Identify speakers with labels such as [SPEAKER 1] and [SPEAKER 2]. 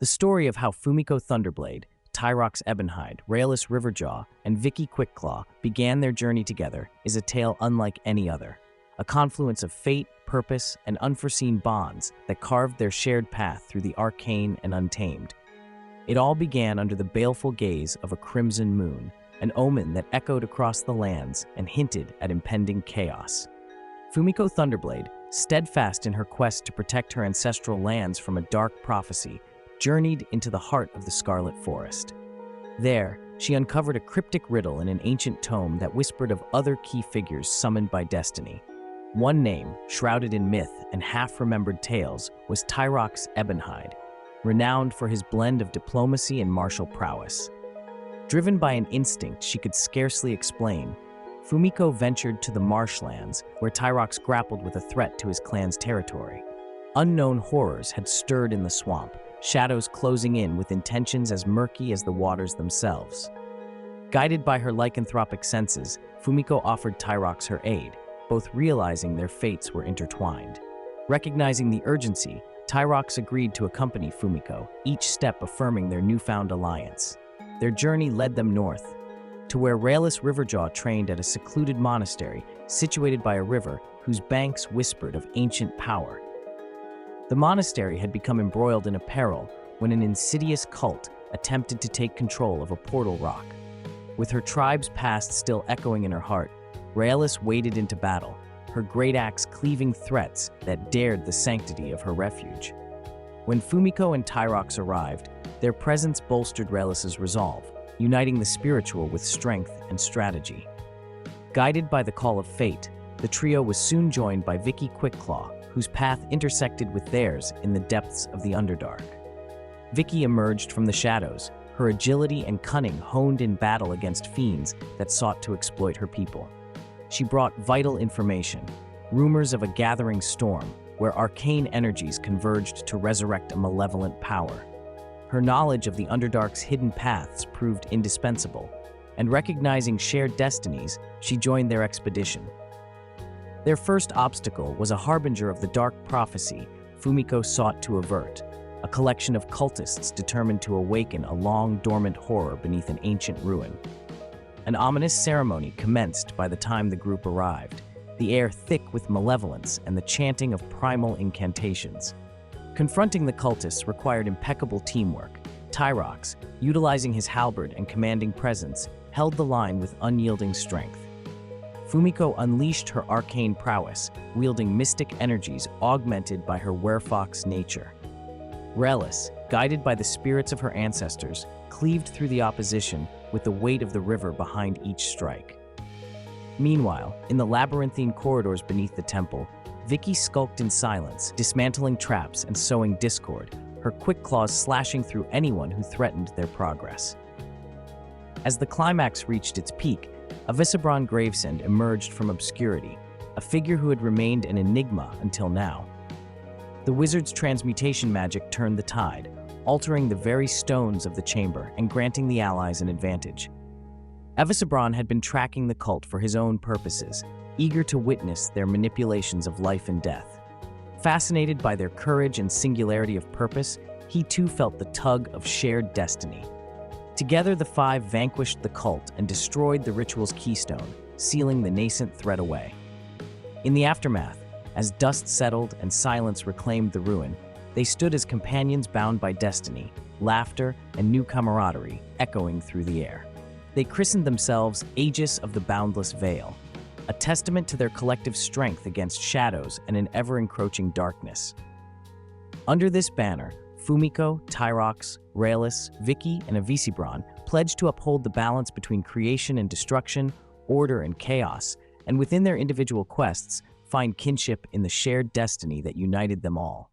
[SPEAKER 1] The story of how Fumiko Thunderblade, Tyrox Ebonhide, Rayless Riverjaw, and Vicky Quickclaw began their journey together is a tale unlike any other. A confluence of fate, purpose, and unforeseen bonds that carved their shared path through the arcane and untamed. It all began under the baleful gaze of a crimson moon, an omen that echoed across the lands and hinted at impending chaos. Fumiko Thunderblade, steadfast in her quest to protect her ancestral lands from a dark prophecy, journeyed into the heart of the Scarlet Forest. There, she uncovered a cryptic riddle in an ancient tome that whispered of other key figures summoned by destiny. One name, shrouded in myth and half-remembered tales, was Tyrox Ebonhide, renowned for his blend of diplomacy and martial prowess. Driven by an instinct she could scarcely explain, Fumiko ventured to the marshlands where Tyrox grappled with a threat to his clan's territory. Unknown horrors had stirred in the swamp, shadows closing in with intentions as murky as the waters themselves. Guided by her lycanthropic senses, Fumiko offered Tyrox her aid, both realizing their fates were intertwined. Recognizing the urgency, Tyrox agreed to accompany Fumiko, each step affirming their newfound alliance. Their journey led them north, to where Rayless Riverjaw trained at a secluded monastery situated by a river whose banks whispered of ancient power. The monastery had become embroiled in a peril when an insidious cult attempted to take control of a portal rock. With her tribe's past still echoing in her heart, Rayless waded into battle, her great axe cleaving threats that dared the sanctity of her refuge. When Fumiko and Tyrox arrived, their presence bolstered Rayless's resolve, uniting the spiritual with strength and strategy. Guided by the call of fate, the trio was soon joined by Vicky Quickclaw, whose path intersected with theirs in the depths of the Underdark. Vicky emerged from the shadows, her agility and cunning honed in battle against fiends that sought to exploit her people. She brought vital information, rumors of a gathering storm where arcane energies converged to resurrect a malevolent power. Her knowledge of the Underdark's hidden paths proved indispensable, and recognizing shared destinies, she joined their expedition. Their first obstacle was a harbinger of the dark prophecy Fumiko sought to avert, a collection of cultists determined to awaken a long-dormant horror beneath an ancient ruin. An ominous ceremony commenced by the time the group arrived, the air thick with malevolence and the chanting of primal incantations. Confronting the cultists required impeccable teamwork. Tyrox, utilizing his halberd and commanding presence, held the line with unyielding strength. Fumiko unleashed her arcane prowess, wielding mystic energies augmented by her werefox nature. Rayless, guided by the spirits of her ancestors, cleaved through the opposition with the weight of the river behind each strike. Meanwhile, in the labyrinthine corridors beneath the temple, Vicky skulked in silence, dismantling traps and sowing discord, her quick claws slashing through anyone who threatened their progress. As the climax reached its peak, Avisabron Gravesend emerged from obscurity, a figure who had remained an enigma until now. The wizard's transmutation magic turned the tide, altering the very stones of the chamber and granting the allies an advantage. Avisabron had been tracking the cult for his own purposes, eager to witness their manipulations of life and death. Fascinated by their courage and singularity of purpose, he too felt the tug of shared destiny. Together, the five vanquished the cult and destroyed the ritual's keystone, sealing the nascent threat away. In the aftermath, as dust settled and silence reclaimed the ruin, they stood as companions bound by destiny, laughter, and new camaraderie echoing through the air. They christened themselves Aegis of the Boundless Veil, a testament to their collective strength against shadows and an ever-encroaching darkness. Under this banner, Fumiko, Tyrox, Rayless, Vicky, and Avisabron pledged to uphold the balance between creation and destruction, order and chaos, and within their individual quests, find kinship in the shared destiny that united them all.